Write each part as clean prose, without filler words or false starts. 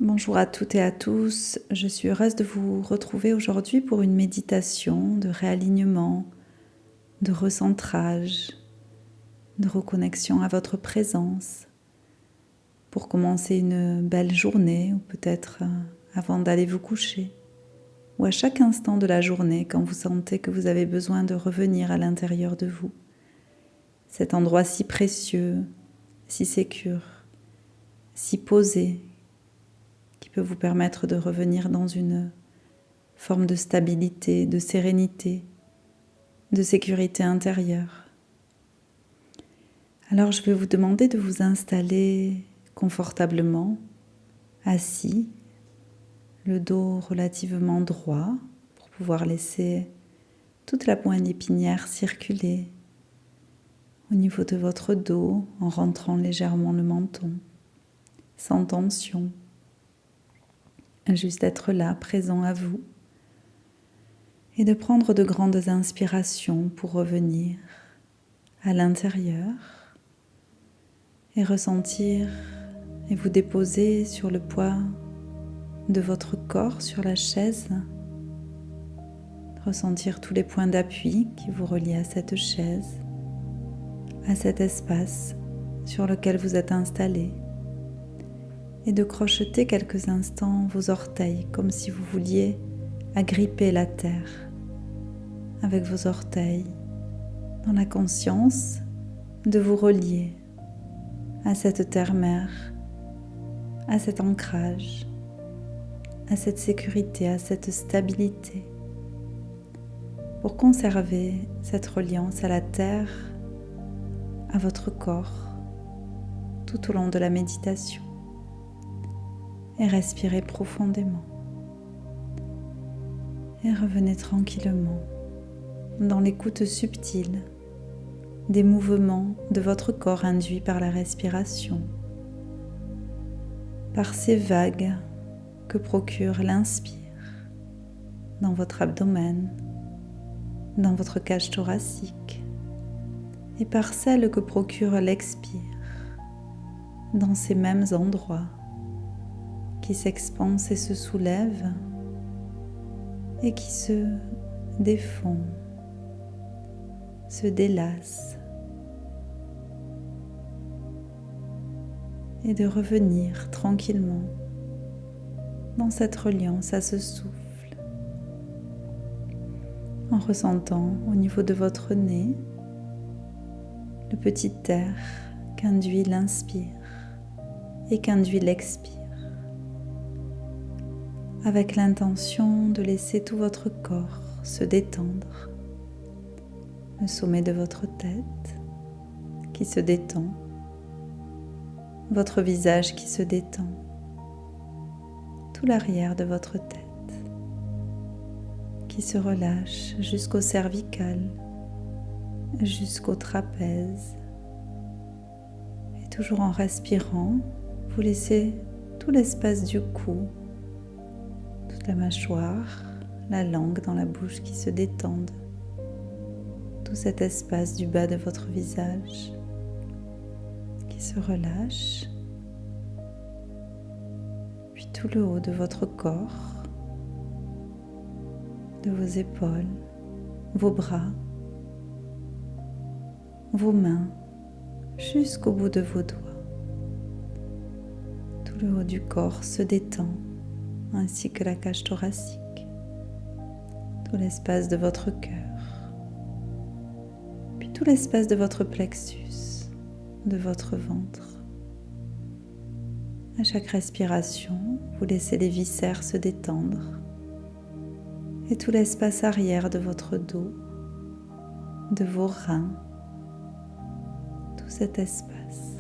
Bonjour à toutes et à tous, je suis heureuse de vous retrouver aujourd'hui pour une méditation de réalignement, de recentrage, de reconnexion à votre présence pour commencer une belle journée ou peut-être avant d'aller vous coucher ou à chaque instant de la journée quand vous sentez que vous avez besoin de revenir à l'intérieur de vous. Cet endroit si précieux, si sécure, si posé, qui peut vous permettre de revenir dans une forme de stabilité, de sérénité, de sécurité intérieure. Alors je vais vous demander de vous installer confortablement, assis, le dos relativement droit pour pouvoir laisser toute la poigne épinière circuler au niveau de votre dos en rentrant légèrement le menton, sans tension, juste être là, présent à vous, et de prendre de grandes inspirations pour revenir à l'intérieur et ressentir et vous déposer sur le poids de votre corps sur la chaise, ressentir tous les points d'appui qui vous relient à cette chaise, à cet espace sur lequel vous êtes installé, et de crocheter quelques instants vos orteils comme si vous vouliez agripper la terre avec vos orteils, dans la conscience de vous relier à cette terre-mère, à cet ancrage, à cette sécurité, à cette stabilité, pour conserver cette reliance à la terre, à votre corps, tout au long de la méditation, et respirez profondément. Et revenez tranquillement dans l'écoute subtile des mouvements de votre corps induits par la respiration, par ces vagues que procure l'inspire dans votre abdomen, dans votre cage thoracique, et par celles que procure l'expire dans ces mêmes endroits qui s'expansent et se soulèvent et qui se défont, se délassent, et de revenir tranquillement dans cette reliance à ce souffle, en ressentant au niveau de votre nez le petit air qu'induit l'inspire et qu'induit l'expire, avec l'intention de laisser tout votre corps se détendre, le sommet de votre tête qui se détend, votre visage qui se détend, tout l'arrière de votre tête qui se relâche jusqu'au cervical, jusqu'au trapèze. Et toujours en respirant, vous laissez tout l'espace du cou, toute la mâchoire, la langue dans la bouche qui se détendent, tout cet espace du bas de votre visage qui se relâche, puis tout le haut de votre corps, de vos épaules, vos bras, vos mains, jusqu'au bout de vos doigts. Tout le haut du corps se détend, ainsi que la cage thoracique, tout l'espace de votre cœur, puis tout l'espace de votre plexus, de votre ventre. À chaque respiration, vous laissez les viscères se détendre et tout l'espace arrière de votre dos, de vos reins, tout cet espace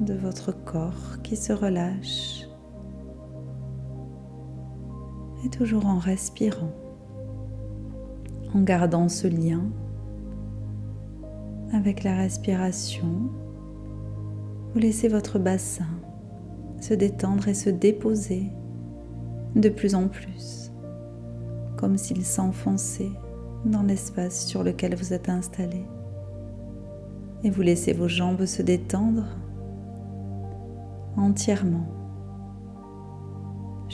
de votre corps qui se relâche, et toujours en respirant, en gardant ce lien avec la respiration, vous laissez votre bassin se détendre et se déposer de plus en plus, comme s'il s'enfonçait dans l'espace sur lequel vous êtes installé. Et vous laissez vos jambes se détendre entièrement,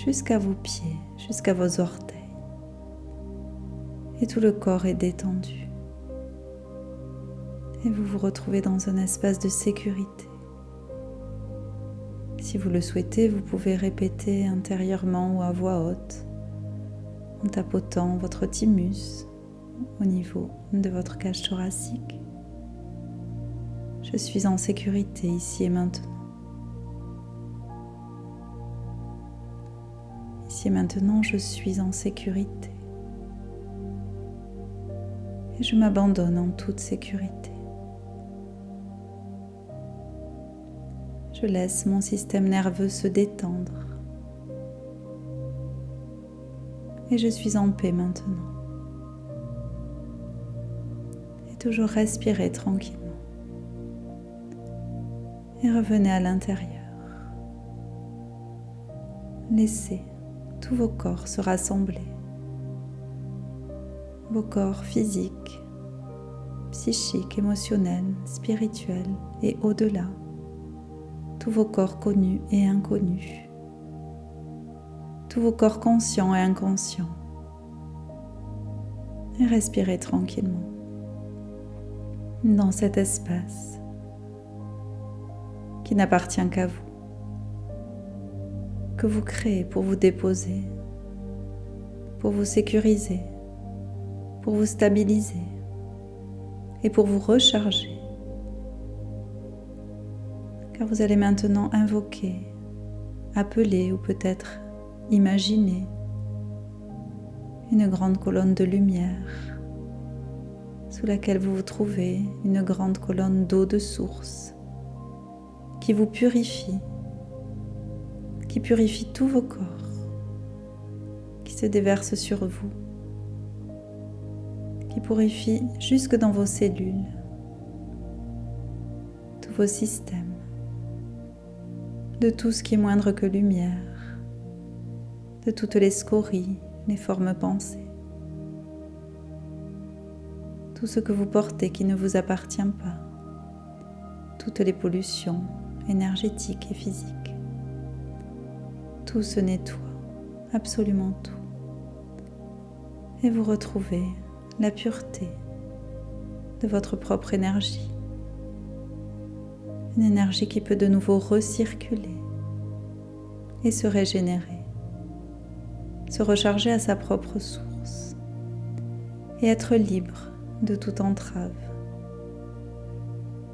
jusqu'à vos pieds, jusqu'à vos orteils. Et tout le corps est détendu. Et vous vous retrouvez dans un espace de sécurité. Si vous le souhaitez, vous pouvez répéter intérieurement ou à voix haute, en tapotant votre thymus au niveau de votre cage thoracique. Je suis en sécurité ici et maintenant. Ici et maintenant, je suis en sécurité. Et je m'abandonne en toute sécurité. Je laisse mon système nerveux se détendre. Et je suis en paix maintenant. Et toujours respirez tranquillement. Et revenez à l'intérieur. Laissez tous vos corps se rassembler. Vos corps physiques, psychiques, émotionnels, spirituels et au-delà. Tous vos corps connus et inconnus. Tous vos corps conscients et inconscients. Et respirez tranquillement dans cet espace qui n'appartient qu'à vous, que vous créez pour vous déposer, pour vous sécuriser, pour vous stabiliser et pour vous recharger. Car vous allez maintenant invoquer, appeler ou peut-être imaginer une grande colonne de lumière sous laquelle vous vous trouvez, une grande colonne d'eau de source qui vous purifie, qui purifie tous vos corps, qui se déverse sur vous, qui purifie jusque dans vos cellules, tous vos systèmes, de tout ce qui est moindre que lumière, de toutes les scories, les formes pensées, tout ce que vous portez qui ne vous appartient pas, toutes les pollutions énergétiques et physiques. Tout se nettoie, absolument tout. Et vous retrouvez la pureté de votre propre énergie. Une énergie qui peut de nouveau recirculer et se régénérer, se recharger à sa propre source et être libre de toute entrave,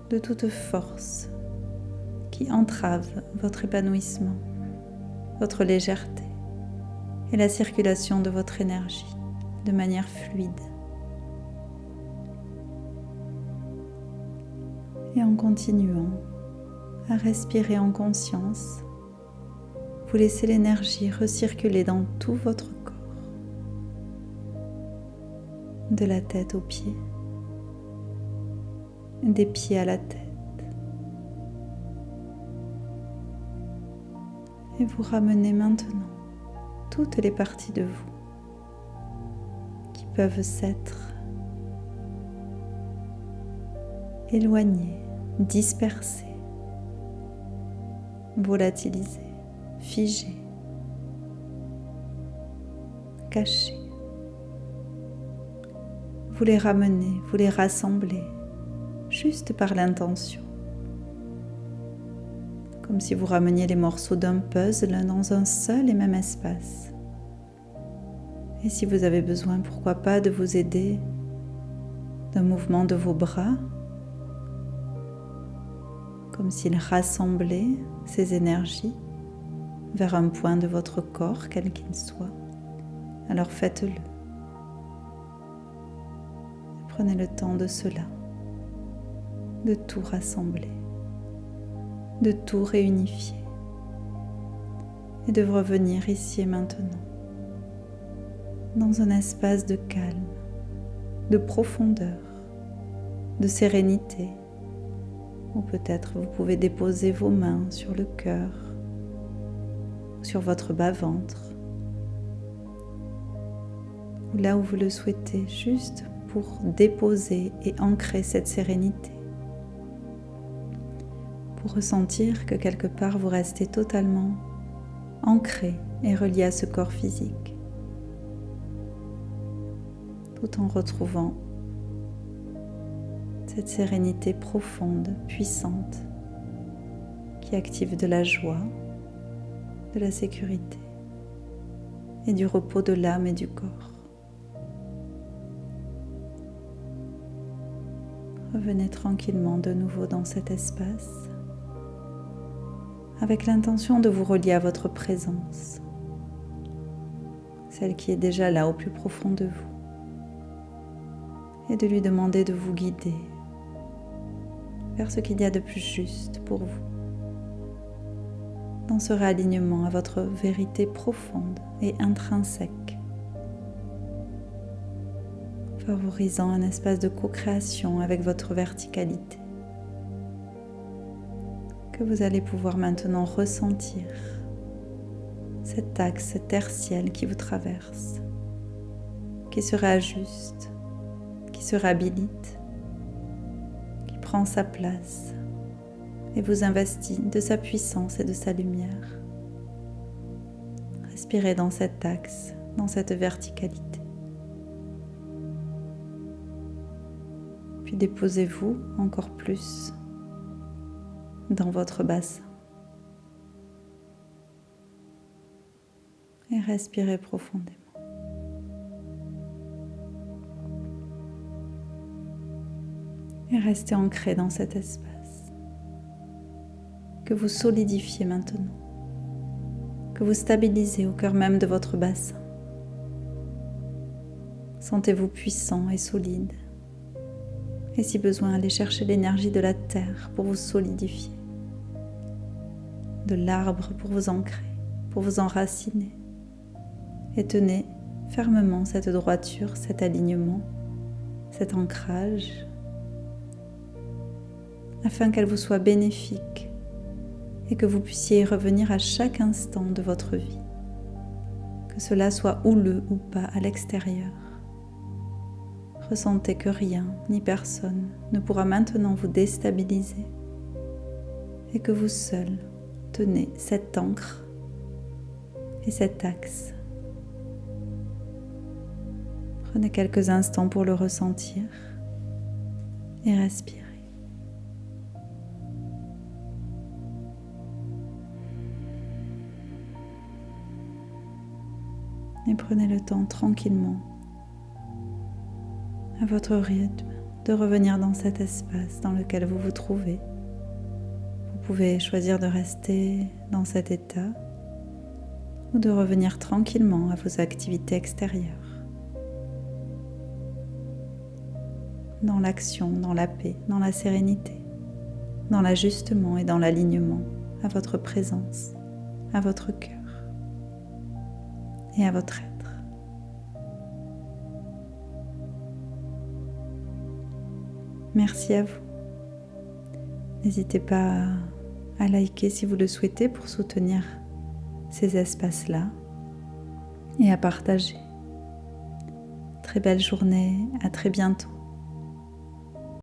de toute force qui entrave votre épanouissement, votre légèreté et la circulation de votre énergie de manière fluide. Et en continuant à respirer en conscience, vous laissez l'énergie recirculer dans tout votre corps, de la tête aux pieds, des pieds à la tête. Et vous ramenez maintenant toutes les parties de vous qui peuvent s'être éloignées, dispersées, volatilisées, figées, cachées. Vous les ramenez, vous les rassemblez juste par l'intention. Comme si vous rameniez les morceaux d'un puzzle dans un seul et même espace. Et si vous avez besoin, pourquoi pas, de vous aider d'un mouvement de vos bras, comme s'ils rassemblaient ces énergies vers un point de votre corps, quel qu'il soit, alors faites-le. Prenez le temps de cela, de tout rassembler, de tout réunifier et de revenir ici et maintenant dans un espace de calme, de profondeur, de sérénité, ou peut-être vous pouvez déposer vos mains sur le cœur, sur votre bas-ventre, ou là où vous le souhaitez, juste pour déposer et ancrer cette sérénité, pour ressentir que quelque part vous restez totalement ancré et relié à ce corps physique, tout en retrouvant cette sérénité profonde, puissante, qui active de la joie, de la sécurité et du repos de l'âme et du corps. Revenez tranquillement de nouveau dans cet espace avec l'intention de vous relier à votre présence, celle qui est déjà là au plus profond de vous, et de lui demander de vous guider vers ce qu'il y a de plus juste pour vous, dans ce réalignement à votre vérité profonde et intrinsèque, favorisant un espace de co-création avec votre verticalité, que vous allez pouvoir maintenant ressentir cet axe tertiel qui vous traverse, qui se réajuste, qui se réhabilite, qui prend sa place et vous investit de sa puissance et de sa lumière. Respirez dans cet axe, dans cette verticalité. Puis déposez-vous encore plus dans votre bassin. Et respirez profondément. Et restez ancré dans cet espace que vous solidifiez maintenant, que vous stabilisez au cœur même de votre bassin. Sentez-vous puissant et solide. Et si besoin, allez chercher l'énergie de la terre pour vous solidifier, de l'arbre pour vous ancrer, pour vous enraciner. Et tenez fermement cette droiture, cet alignement, cet ancrage, afin qu'elle vous soit bénéfique et que vous puissiez y revenir à chaque instant de votre vie, que cela soit houleux ou pas à l'extérieur. Ressentez que rien ni personne ne pourra maintenant vous déstabiliser et que vous seul tenez cette ancre et cet axe. Prenez quelques instants pour le ressentir et respirez. Et prenez le temps tranquillement, à votre rythme, de revenir dans cet espace dans lequel vous vous trouvez. Vous pouvez choisir de rester dans cet état ou de revenir tranquillement à vos activités extérieures, dans l'action, dans la paix, dans la sérénité, dans l'ajustement et dans l'alignement à votre présence, à votre cœur et à votre être. Merci à vous. N'hésitez pas à liker si vous le souhaitez pour soutenir ces espaces-là et à partager. Très belle journée, à très bientôt.